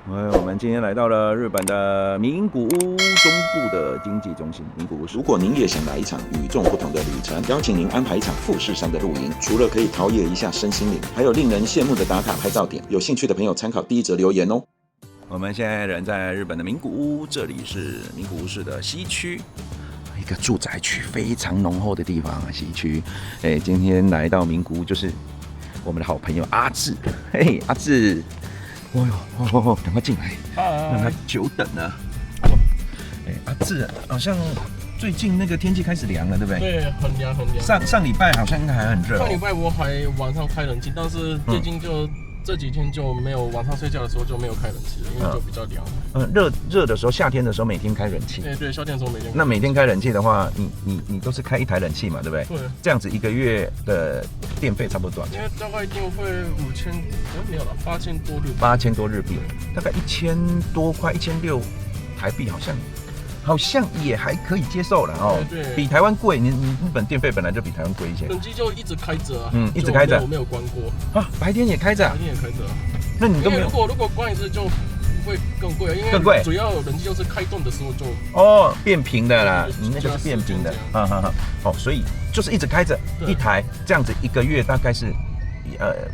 我们今天来到了日本的名古屋中部的经济中心名古屋市。如果您也想来一场与众不同的旅程，邀请您安排一场富士山的露营，除了可以陶冶一下身心灵，还有令人羡慕的打卡拍照点。有兴趣的朋友参考第一则留言哦。我们现在人在日本的名古屋，这里是名古屋市的西区，一个住宅区非常浓厚的地方。西区，今天来到名古屋就是我们的好朋友阿志，嘿，阿志。赶快进来，让他久等了。阿志，好像最近那个天气开始凉了，对不对？对，很凉很凉。上礼拜好像应该还很热。上礼拜我还晚上开冷气，但是最近就这几天就没有，晚上睡觉的时候就没有开冷气了，因为就比较凉。热的时候，夏天的时候每天开冷气。对，夏天的时候每天。那每天开冷气的话，你都是开一台冷气嘛，对不对？对。这样子一个月的电费差不多多少钱？因为大概电费5000，没有了，8000多日币。8000多日币，大概1000多块，1600台币，好像也还可以接受了哦。对，比台湾贵。你日本电费本来就比台湾贵一些。冷气就一直开着啊。一直开着。我没有关过啊，白天也开着。白天也开着。那你都没有？如果关一次就会更贵，因为主要冷气就是开动的时候就变频的啦，你那个是变频的，所以就是一直开着一台，这样子一个月大概是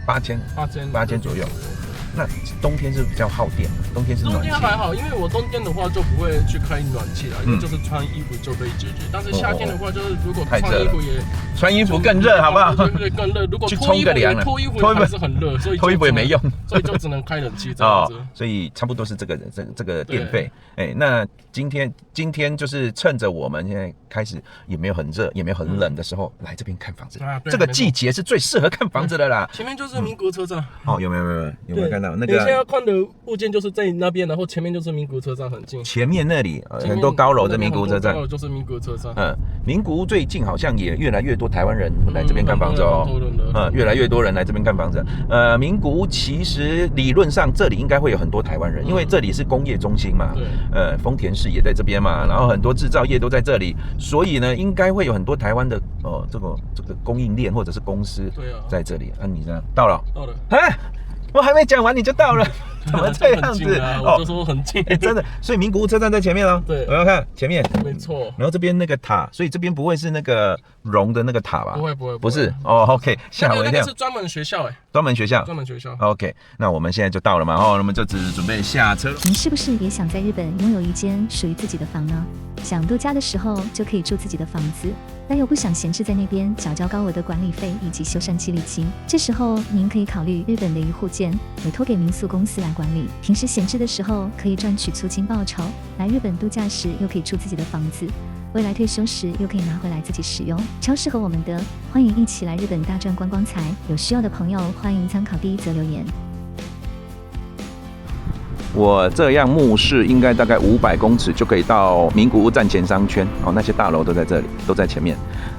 8000左右。那冬天是比较耗电，冬天是暖气。冬天还好，因为我冬天的话就不会去开暖气了，因为就是穿衣服就可以解决。但是夏天的话，就是如果穿衣服更热，好不好？对，更热。如果去冲个凉了，脱衣服还是很热，所以脱衣服也没用，所以就只能开冷气这样子。所以差不多是这个电费。那今天就是趁着我们现在开始也没有很热，也没有很冷的时候，来这边看房子。这个季节是最适合看房子的啦。前面就是名古屋车站。有没有看到那个？你现在要看的物件就是在那边，然后前面就是名古屋车站，很近。前面那里很多高楼的名古屋车站，高楼就是名古屋车站。名古屋最近好像也越来越多台湾人来这边看房子哦。越来越多人来这边看房子。名古屋其实理论上这里应该会有很多台湾人，因为这里是工业中心嘛。丰田市也在这边嘛，然后很多制造业都在这里，所以呢，应该会有很多台湾的这个供应链或者是公司在这里。你呢？到了。我还没讲完你就到了，怎么这样子？我就说很近，真的。所以名古屋车站在前面哦。对，我要看前面，没错。然后这边那个塔，所以这边不会是那个龙的那个塔吧？不会，不是。OK， 吓我一跳。那个是专门学校专门学校。OK， 那我们现在就到了嘛，我们就只准备下车。你是不是也想在日本拥有一间属于自己的房呢？想度假的时候就可以住自己的房子，但又不想闲置在那边缴交高额的管理费以及修缮基礼金，这时候您可以考虑日本的一户建，委托给民宿公司来管理，平时闲置的时候可以赚取租金报酬，来日本度假时又可以住自己的房子，未来退休时又可以拿回来自己使用，超适合我们的。欢迎一起来日本大赚观光财，有需要的朋友欢迎参考第一则留言。我这样目视应该大概500公尺就可以到名古屋站前商圈那些大楼都在这里，都在前面。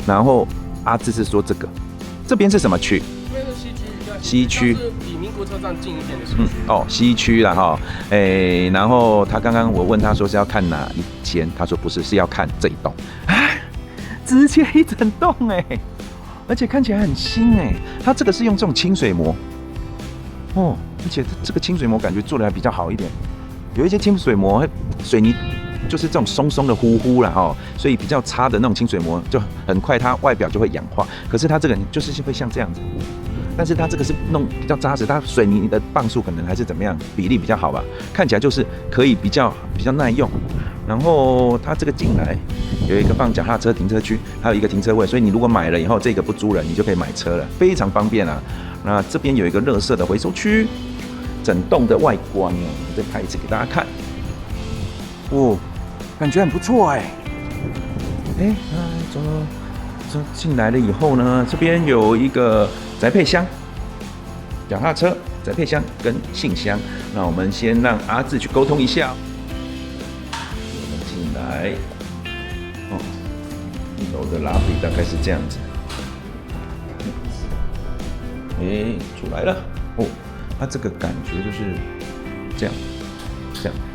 然后阿志是说这边是什么区？这边是西区。西区是比名古屋车站近一点的西区。西区啦哈。然后他刚刚我问他说是要看哪一间，他说不是，是要看这一栋。直接一整栋而且看起来很新他这个是用这种清水膜而且这个清水膜感觉做的还比较好一点，有一些清水膜水泥就是这种松松的糊糊啦所以比较差的那种清水膜就很快它外表就会氧化，可是它这个就是会像这样子，但是它这个是弄比较扎实，它水泥的磅数可能还是怎么样，比例比较好吧，看起来就是可以比较耐用。然后它这个进来有一个放脚踏车停车区，还有一个停车位，所以你如果买了以后这个不租了，你就可以买车了，非常方便啊。那这边有一个垃圾的回收区，整栋的外观我再拍一次给大家看。感觉很不错走进来了以后呢，这边有一个宅配箱、脚踏车、宅配箱跟信箱。那我们先让阿志去沟通一下。我们进来，一楼的拉比大概是这样子。出来了它这个感觉就是这样，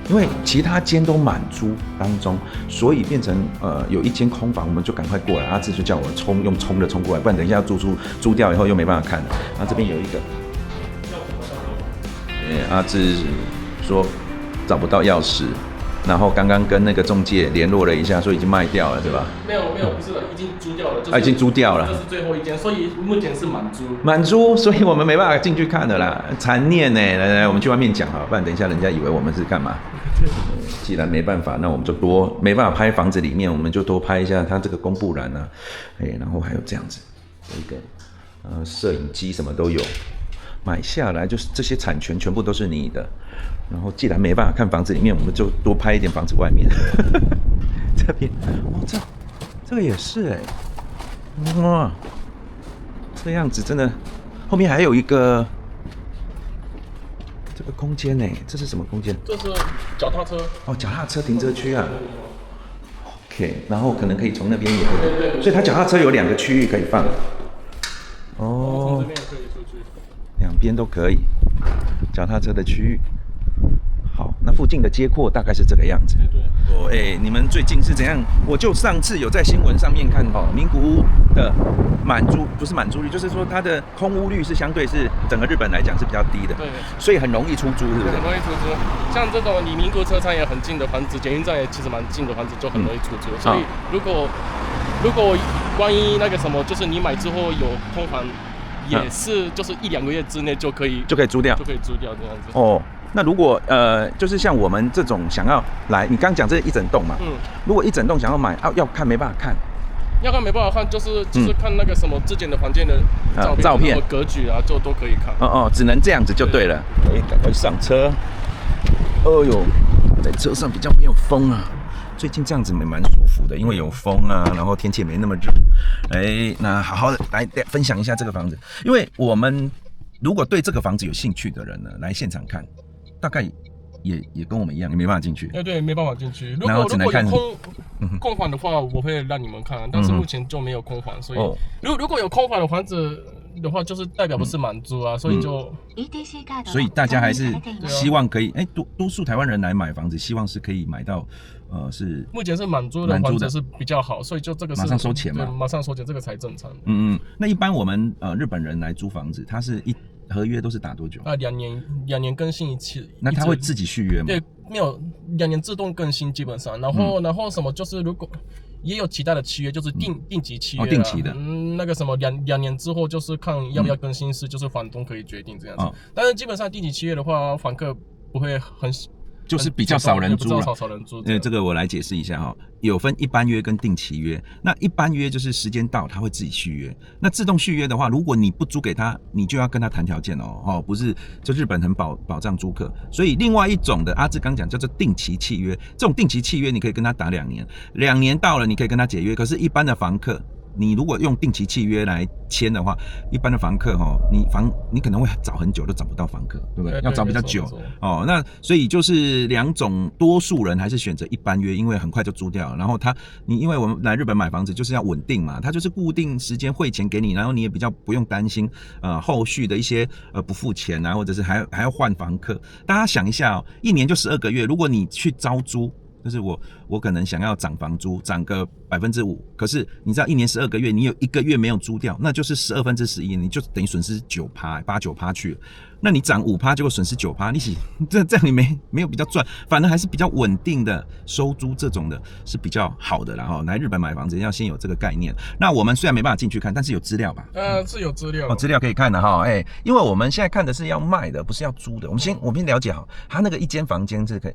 因为其他间都满租当中，所以变成有一间空房，我们就赶快过来。阿志就叫我用冲的冲过来，不然等一下租掉以后又没办法看了。然后这边有一个，阿志说找不到钥匙，然后刚刚跟那个中介联络了一下，说已经卖掉了，对吧？没有，不是的，已经租掉了。已经租掉了。这是最后一间，所以目前是满租。满租，所以我们没办法进去看的啦，残念呢。来，我们去外面讲好，不然等一下人家以为我们是干嘛？既然没办法，那我们就没办法拍房子里面，我们就多拍一下它这个公布栏啊，然后还有这样子有一个摄影机什么都有，买下来就是这些产权全部都是你的。然后既然没办法看房子里面，我们就多拍一点房子外面。这边这个也是哇，这样子真的，后面还有一个这个空间呢，这是什么空间？这是脚踏车哦，脚踏车停车区啊。OK， 然后可能可以从那边也可以，对，所以它脚踏车有2个区域可以放。哦，从这边也可以出去，两边都可以，脚踏车的区域。好，那附近的街廓大概是这个样子。对，你们最近是怎样？我就上次有在新闻上面看名古屋的不是满租率，就是说它的空屋率是相对是整个日本来讲是比较低的，对，所以很容易出租，是不是？很容易出租。像这种离名古屋车站也很近的房子，捷运站也其实蛮近的房子，就很容易出租。所以如果关于那个什么，就是你买之后有空房，也是就是1-2个月之内就可以租掉这样子。哦。那如果就是像我们这种想要来，你刚讲这一整栋嘛，如果一整栋想要买要看没办法看，要看没办法看，就是看那个什么之前的房间的照片、格局啊，就都可以看。只能这样子就对了。赶快上车。哦呦，在车上比较没有风啊，最近这样子也蛮舒服的，因为有风啊，然后天气也没那么热。那好好的来分享一下这个房子，因为我们如果对这个房子有兴趣的人呢，来现场看。大概也跟我们一样，也没办法进去。对，没办法进去。然后只能看空房的话，我会让你们看，但是目前就没有空房，所以如果有空房的房子的话，就是代表不是满租啊，所以就所以大家还是希望可以，多数台湾人来买房子，希望是可以买到是目前是满租的房子是比较好，所以就这个是马上收钱嘛，对，马上收钱，这个才正常。那一般我们日本人来租房子，他是合约都是打多久？2年更新一次。那他会自己续约吗？对，没有2年自动更新基本上，然后什么就是如果也有其他的契约，就是定期契约，定期的。那个什么两年之后就是看要不要更新是就是房东可以决定这样子。但是基本上定期契约的话，房客不会就是比较少人租了，少人租。这个我来解释一下有分一般约跟定期约。那一般约就是时间到他会自己续约，那自动续约的话，如果你不租给他，你就要跟他谈条件不是就日本很保障租客。所以另外一种的阿志刚讲叫做定期契约，这种定期契约你可以跟他打2年，2年到了你可以跟他解约。可是一般的房客，你如果用定期契约来签的话，一般的房客你可能会找很久都找不到房客，对不对？要找比较久那所以就是2种，多数人还是选择一般约，因为很快就租掉了。然后因为我们来日本买房子就是要稳定嘛，他就是固定时间汇钱给你，然后你也比较不用担心后续的一些不付钱啊，或者是还要换房客。大家想一下1年就12个月，如果你去招租。就是我可能想要涨房租，涨个5%，可是你知道1年12个月，你有1个月没有租掉，那就是11%，你就等于损失9%、8-9%去了。那你涨5%，结果损失9%，这样你没有比较赚，反而还是比较稳定的收租，这种的是比较好的啦。来日本买房子要先有这个概念。那我们虽然没办法进去看，但是有资料吧？是有资料资料可以看的因为我们现在看的是要卖的，不是要租的。我们先了解好，他那个一间房间是可以。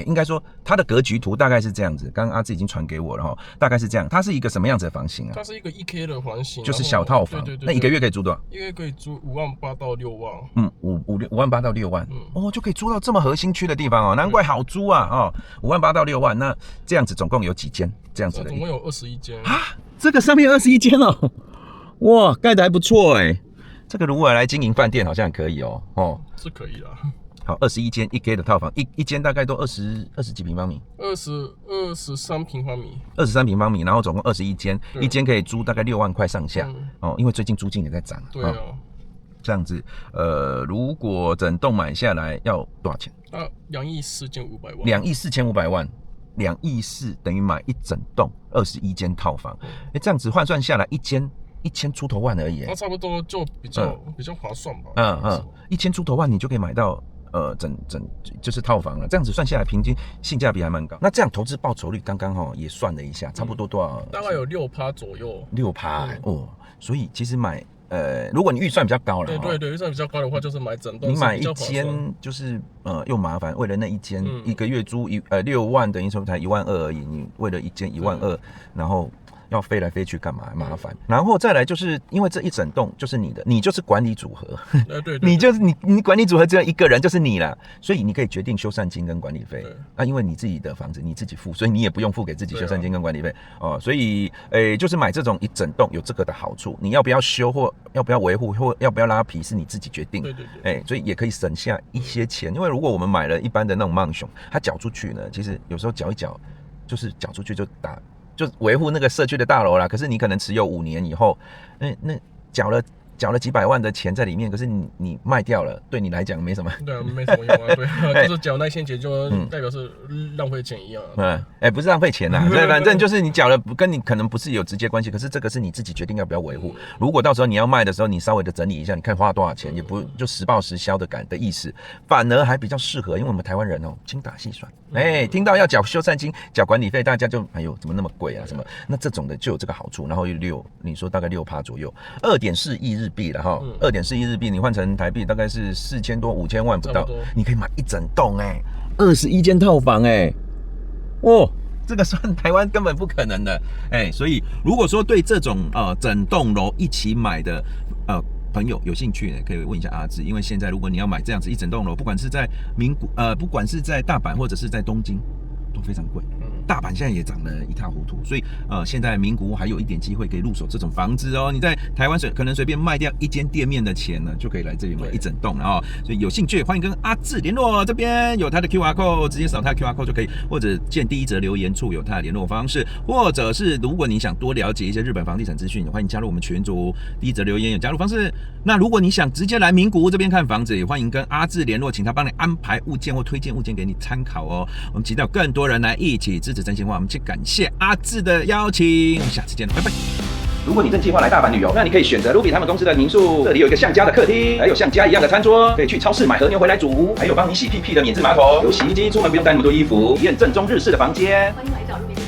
应该说它的格局图大概是这样子，刚刚阿志已经传给我了大概是这样。它是一个什么样子的房型啊？它是一个1K 的房型，就是小套房。对。那1个月可以租多少？1个月可以租58000到6万。58000到6万。就可以租到这么核心区的地方难怪好租啊58000到6万。那这样子总共有几间这样子的？总共有21间啊！这个上面有21间哇，盖得还不错这个如果来经营饭店好像可以是可以啦。好，21间1K 的套房，一间大概都20几平方米，23平方米，23平方米，然后总共21间，一间可以租大概6万块上下因为最近租金也在涨。对这样子，如果整栋买下来要多少钱？24500万。24500万，2亿4等于买一整栋21间套房，这样子换算下来1000出头万而已。差不多就比较划算吧。1000出头万你就可以买到就是套房了，这样子算下来平均性价比还蛮高。那这样投资报酬率刚刚也算了一下，差不多多少？大概有6%左右。6%哦，所以其实买如果你预算比较高了，对，预算比较高的话，就是买整栋。你买一间就是又麻烦，为了那一间一个月租6万，等于说才12000而已，你为了一间12000，然后要飞来飞去干嘛？麻烦。然后再来就是因为这一整栋就是你的，你就是管理组合。对，你就是你管理组合只有一个人，就是你啦，所以你可以决定修缮金跟管理费。因为你自己的房子你自己付，所以你也不用付给自己修缮金跟管理费哦。所以就是买这种一整栋有这个的好处，你要不要修或要不要维护或要不要拉皮是你自己决定。对，所以也可以省下一些钱。因为如果我们买了一般的那种曼熊，它缴出去呢，其实有时候缴一缴，就是缴出去就维护那个社区的大楼啦，可是你可能持有5年以后，那缴了几百万的钱在里面，可是你卖掉了，对你来讲没什么。对，没什么用啊。对，就是缴那些钱就代表是浪费钱一样。不是浪费钱啦，对，反正就是你缴了，跟你可能不是有直接关系，可是这个是你自己决定要不要维护。如果到时候你要卖的时候，你稍微的整理一下，你看花多少钱，也不就实报实销的意思，反而还比较适合，因为我们台湾人精打细算。听到要缴修缮金、缴管理费，大家就怎么那么贵啊？什么？那这种的就有这个好处，然后你说大概6%左右，2.4亿日币了哈，2.4亿日币，你换成台币大概是4000多5000万不到，你可以买一整栋21间套房这个算台湾根本不可能的所以如果说对这种整栋楼一起买的朋友有兴趣呢，可以问一下阿志，因为现在如果你要买这样子一整栋楼，不管是在不管是在大阪或者是在东京，都非常贵。大阪现在也涨得一塌糊涂，所以现在名古屋还有一点机会可以入手这种房子哦。你在台湾可能随便卖掉一间店面的钱呢，就可以来这里买一整栋了哦。所以有兴趣欢迎跟阿志联络，这边有他的 QR code， 直接扫他的 QR code 就可以，或者见第一则留言处有他的联络方式，或者是如果你想多了解一些日本房地产资讯，欢迎加入我们群组，第一则留言有加入方式。那如果你想直接来名古屋这边看房子，也欢迎跟阿志联络，请他帮你安排物件或推荐物件给你参考哦。我们期待有更多人来一起支持真心话，我们去感谢阿志的邀请，我们下次见了，拜拜。如果你正计划来大阪旅游，那你可以选择 Ruby 他们公司的民宿，这里有一个像家的客厅，还有像家一样的餐桌，可以去超市买和牛回来煮，还有帮你洗屁屁的免治马桶，有洗衣机，出门不用带那么多衣服，体验正宗日式的房间。欢迎来找 Ruby。